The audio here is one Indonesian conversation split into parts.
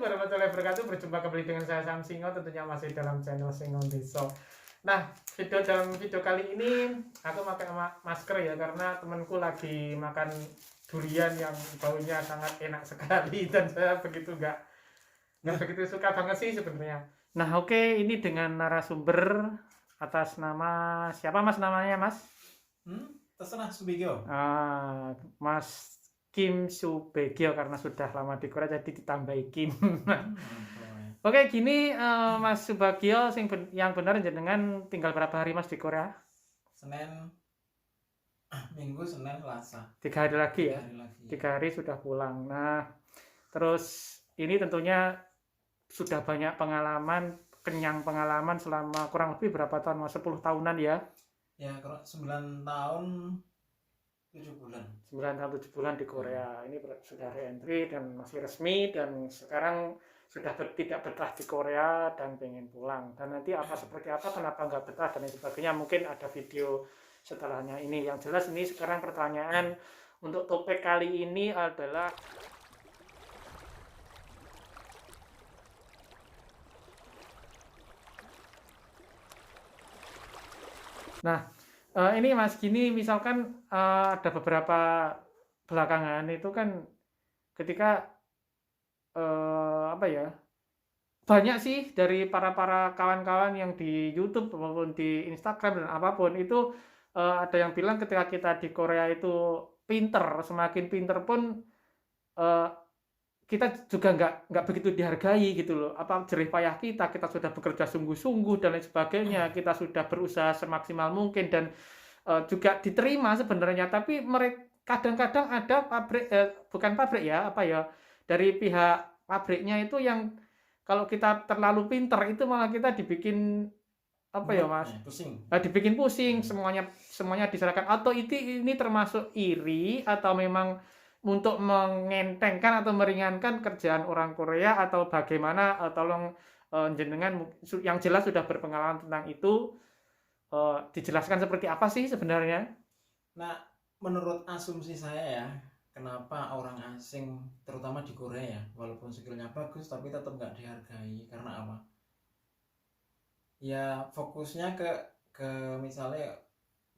warahmatullahi wabarakatuh. Berjumpa kembali dengan saya Sam Singo, tentunya masih dalam channel Singo Deso. Nah, dalam video kali ini aku pakai masker ya, karena temanku lagi makan durian yang baunya sangat enak sekali dan saya nggak begitu suka banget sih sebenarnya. Nah, oke, ini dengan narasumber atas nama siapa Mas namanya Mas? Terserah Subegio. Mas Kim Subegio, karena sudah lama di Korea jadi ditambahi Kim. Oke, gini Mas Subagio, yang benar jenengan tinggal berapa hari Mas di Korea? Senin, Minggu, Senin, Selasa. 3 hari lagi ya? 3 hari sudah pulang. Nah, terus ini tentunya sudah banyak pengalaman, kenyang pengalaman selama kurang lebih berapa tahun Mas? 10 tahunan ya? Ya, 9 tahun 7 bulan. 9 tahun 7 bulan di Korea. Ini sudah re-entry dan masih resmi, dan sekarang sudah tidak betah di Korea dan pengen pulang. Dan nanti seperti apa, kenapa nggak betah dan lain sebagainya, mungkin ada video setelahnya ini. Yang jelas ini sekarang pertanyaan untuk topik kali ini adalah ini Mas, gini misalkan ada beberapa belakangan itu kan ketika banyak sih dari para kawan-kawan yang di YouTube maupun di Instagram dan apapun itu, ada yang bilang ketika kita di Korea itu pinter, semakin pinter pun kita juga nggak begitu dihargai gitu loh. Apa jerih payah kita sudah bekerja sungguh-sungguh dan lain sebagainya, kita sudah berusaha semaksimal mungkin dan juga diterima sebenarnya, tapi mereka kadang-kadang ada bukan pabrik ya, dari pihak pabriknya itu yang kalau kita terlalu pinter itu malah kita dibikin Mas? Pusing. Dibikin pusing, semuanya diserahkan. Atau ini termasuk iri atau memang untuk mengentengkan atau meringankan kerjaan orang Korea, atau bagaimana? Tolong jenengan yang jelas sudah berpengalaman tentang itu, dijelaskan seperti apa sih sebenarnya? Nah, menurut asumsi saya ya, kenapa orang asing terutama di Korea ya, walaupun skillnya bagus tapi tetap nggak dihargai karena apa? Ya fokusnya ke misalnya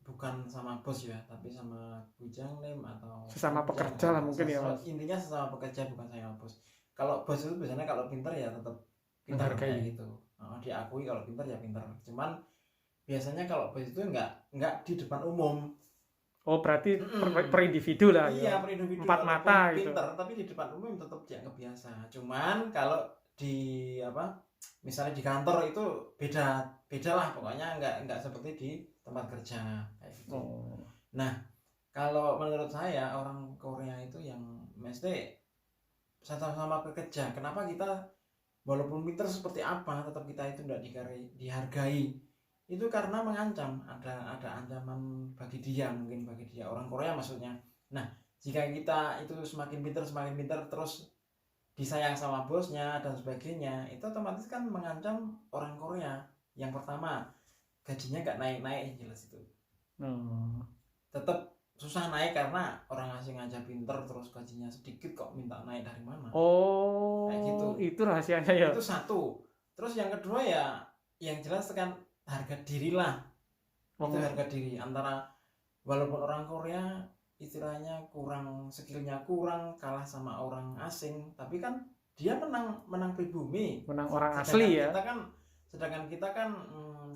bukan sama bos ya, tapi sama bujang lim atau sesama pekerja lah mungkin ya Mas. Intinya sesama pekerja, bukan sama bos. Kalau bos itu biasanya kalau pinter ya tetap pinter kayak gitu, diakui kalau pinter ya pinter. Cuman biasanya kalau bos itu nggak di depan umum. Oh, berarti per individu lah. Iya, per individu. 4 mata gitu. Pinter, tapi di depan umum tetap dianggap biasa. Cuman kalau di misalnya di kantor itu beda lah, pokoknya nggak seperti di tempat kerja kayak gitu. Nah, kalau menurut saya orang Korea itu yang mesti sama pekerja, kenapa kita walaupun pinter seperti apa tetap kita itu tidak dihargai? Itu karena mengancam, ada ancaman bagi dia, mungkin bagi dia orang Korea maksudnya. Nah, jika kita itu semakin pinter terus disayang sama bosnya dan sebagainya, itu otomatis kan mengancam orang Korea. Yang pertama, gajinya nggak naik jelas itu. Tetap susah naik karena orang asing aja pinter terus gajinya sedikit kok minta naik dari mana? Kayak gitu. Itu rahasianya ya. Itu satu. Terus yang kedua ya, yang jelas kan harga diri lah. Itu harga diri, antara walaupun orang Korea istilahnya skillnya kurang, kalah sama orang asing, tapi kan dia menang pribumi, menang orang asli ya. Sedangkan kita kan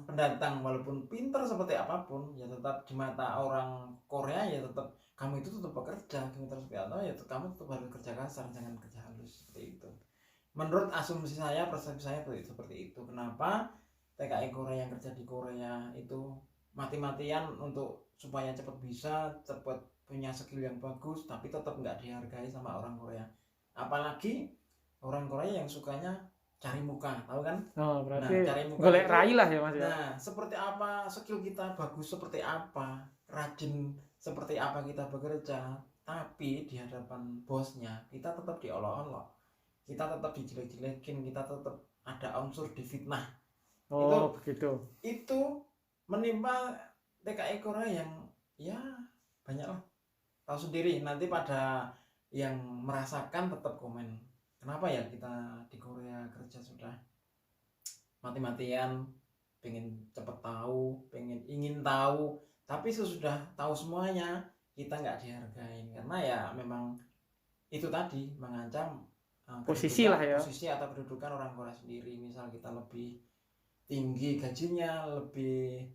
pendatang, walaupun pinter seperti apapun ya tetap di mata orang Korea ya tetap kamu itu tetap bekerja, pinter seperti apa ya kamu tetap harus kerja kasar, jangan kerja halus, seperti itu. Menurut asumsi saya, persepsi saya seperti itu. Kenapa TKI Korea yang kerja di Korea itu mati-matian untuk supaya cepat punya skill yang bagus, tapi tetap nggak dihargai sama orang Korea. Apalagi orang Korea yang sukanya cari muka, tahu kan? Berarti cari muka, golek rai lah ya Mas ya. Nah, seperti apa skill kita bagus, seperti apa rajin, seperti apa kita bekerja, tapi di hadapan bosnya kita tetap diolok-olok, kita tetap dijelek-jelekin, kita tetap ada unsur difitnah. Begitu. Itu menimpa TKI Korea yang ya banyak lah, tahu sendiri. Nanti pada yang merasakan tetap komen kenapa ya kita di Korea kerja sudah mati-matian pengen cepet tahu, ingin tahu, tapi sesudah tahu semuanya kita nggak dihargain karena ya memang itu tadi mengancam Posisi lah ya. posisi atau kedudukan orang Korea sendiri. Misal kita lebih tinggi gajinya, lebih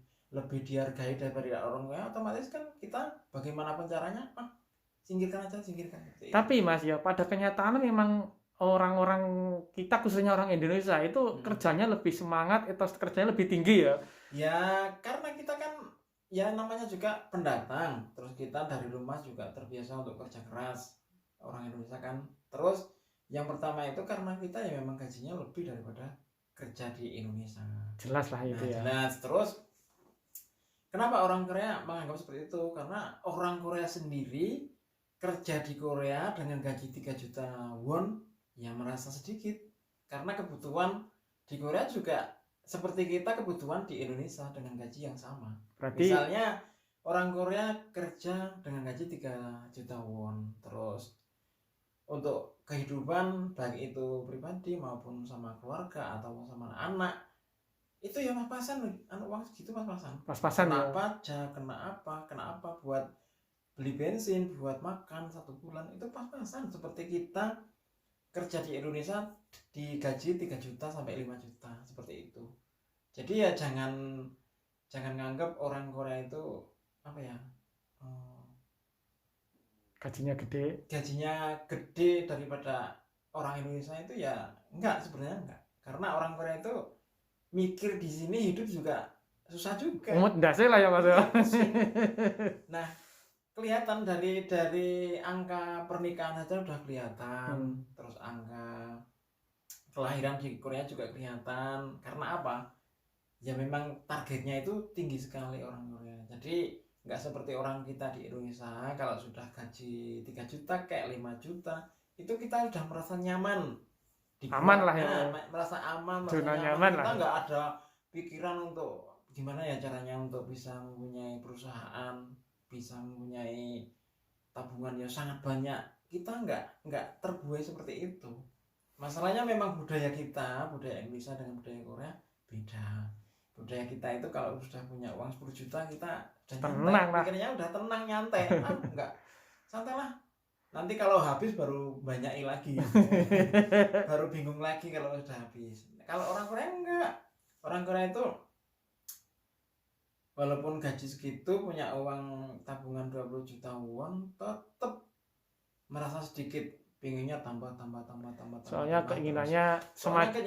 dihargai daripada orang Korea, otomatis kan kita bagaimanapun caranya singkirkan aja. Tapi Mas ya pada kenyataannya memang orang-orang kita khususnya orang Indonesia itu kerjanya lebih semangat, etos kerjanya lebih tinggi ya. Ya karena kita kan ya namanya juga pendatang, terus kita dari rumah juga terbiasa untuk kerja keras orang Indonesia kan. Terus yang pertama itu karena kita ya memang gajinya lebih daripada kerja di Indonesia. Jelas lah itu ya. Jelas. Terus kenapa orang Korea menganggap seperti itu? Karena orang Korea sendiri kerja di Korea dengan gaji 3 juta won ya merasa sedikit. Karena kebutuhan di Korea juga seperti kita kebutuhan di Indonesia dengan gaji yang sama. Berarti misalnya orang Korea kerja dengan gaji 3 juta won, terus untuk kehidupan baik itu pribadi maupun sama keluarga atau sama anak itu ya pas-pasan uang segitu pas-pasan ya. Pajak, kena apa buat beli bensin, buat makan 1 bulan itu pas-pasan. Seperti kita kerja di Indonesia digaji 3 juta sampai 5 juta seperti itu. Jadi ya jangan nganggap orang Korea itu apa ya gajinya gede daripada orang Indonesia itu ya sebenarnya enggak. Karena orang Korea itu mikir di sini hidup juga susah juga. Ndase lah ya Mas. Nah, kelihatan dari angka pernikahan saja udah kelihatan. Terus angka kelahiran di Korea juga kelihatan. Karena apa? Ya memang targetnya itu tinggi sekali orang Korea. Jadi nggak seperti orang kita di Indonesia, kalau sudah gaji 3 juta kayak 5 juta itu kita udah merasa nyaman, aman lah ya, merasa aman, zona nyaman kita lah. nggak ada pikiran untuk gimana ya caranya untuk bisa mempunyai perusahaan, bisa mempunyai tabungan yang sangat banyak. Kita nggak terbuai seperti itu. Masalahnya memang budaya kita, budaya Indonesia dengan budaya Korea beda. Budaya kita itu kalau sudah punya uang 10 juta kita udah tenang lah, pikirnya udah tenang, nyantai. Enggak, santai lah, nanti kalau habis baru banyak lagi. Baru bingung lagi kalau udah habis. Kalau orang Korea enggak, orang Korea itu walaupun gaji segitu punya uang tabungan 20 juta won tetap merasa sedikit, pinginnya tambah. Soalnya keinginannya semakin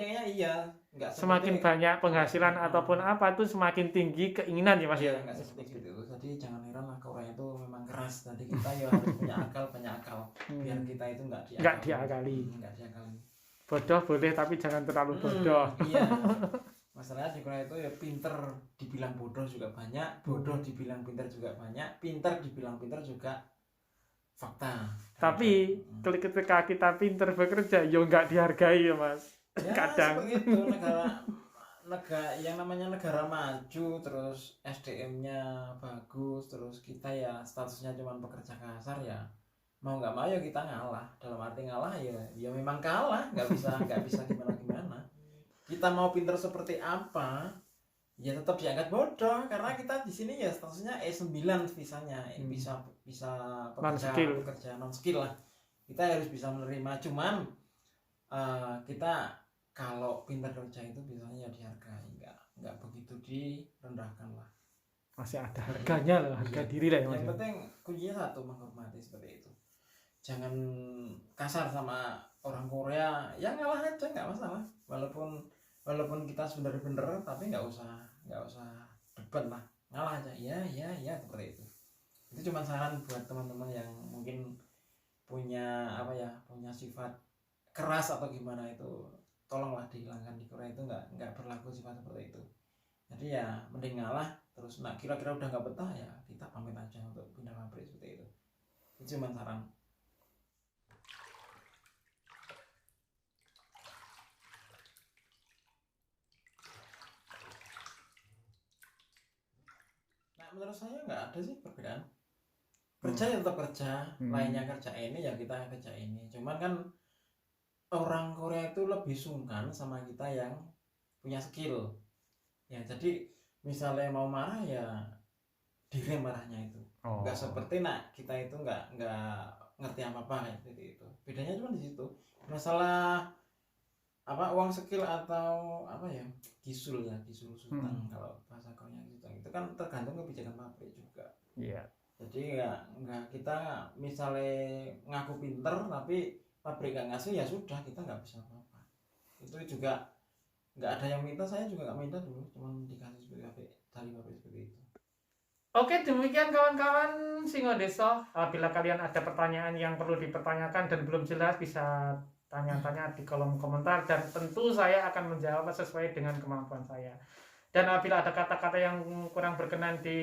seperti, banyak penghasilan ataupun apa itu semakin tinggi keinginan ya Mas ya. Enggak seperti itu. Jadi jangan heran lah Korea itu memang keras. Jadi kita ya harus punya akal biar kita itu enggak diakali. Bodoh boleh tapi jangan terlalu bodoh. Iya. Masalahnya di Korea itu ya pinter dibilang bodoh juga banyak, bodoh dibilang pinter juga banyak, pinter dibilang pinter juga fakta. Tapi ketika kita pinter bekerja ya nggak dihargai ya Mas. Ya, kadang seperti itu. negara yang namanya negara maju, terus SDM-nya bagus, terus kita ya statusnya cuma pekerja kasar, ya mau nggak mau ya kita ngalah. Dalam arti ngalah ya memang kalah, nggak bisa gimana. Kita mau pinter seperti apa ya tetap dianggap bodoh karena kita di sini ya statusnya E9 visanya, bisa pekerja non skill lah. Kita harus bisa menerima, cuman kita kalau pintar kerja itu biasanya ya dihargai, nggak begitu direndahkan lah. Masih ada harganya lah, harga diri lah ya Mas. Yang penting kuncinya satu, menghormati, seperti itu. Jangan kasar sama orang Korea, ya ngalah aja nggak masalah. Walaupun kita bener-bener, tapi nggak usah debat lah, ngalah aja, ya seperti itu. Itu cuma saran buat teman-teman yang mungkin punya sifat keras atau gimana, itu tolonglah dihilangkan. Di Korea itu nggak berlaku sifat seperti itu. Jadi ya mending ngalah, terus kira-kira udah nggak betah ya kita pamit aja untuk pindah pabrik, seperti itu. Itu cuma saran. Menurut saya nggak ada sih perbedaan. Kerja ya tetap kerja, lainnya kerja ini ya kita kerja ini. Cuman kan orang Korea itu lebih sungkan sama kita yang punya skill. Ya, jadi misalnya mau marah ya direm marahnya itu. Enggak seperti kita itu enggak ngerti apa-apa kayak seperti itu. Bedanya cuma di situ. Masalah uang skill atau gisul sultan kalau bahasa Korea gitu. Itu kan tergantung kebijakan pabrik juga. Iya. Jadi nggak kita misalnya ngaku pinter tapi pabrik nggak ngasih ya sudah kita nggak bisa apa-apa. Itu juga nggak ada yang minta, saya juga nggak minta dulu, cuma dikasih seperti dari pabrik seperti itu. Oke, demikian kawan-kawan Singo Deso. Apabila kalian ada pertanyaan yang perlu dipertanyakan dan belum jelas, bisa tanya-tanya di kolom komentar dan tentu saya akan menjawab sesuai dengan kemampuan saya. Dan apabila ada kata-kata yang kurang berkenan di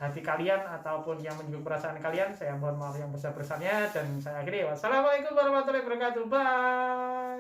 hati kalian ataupun yang menyinggung perasaan kalian, saya mohon maaf yang besar-besarnya dan saya akhiri. Wassalamualaikum warahmatullahi wabarakatuh. Bye.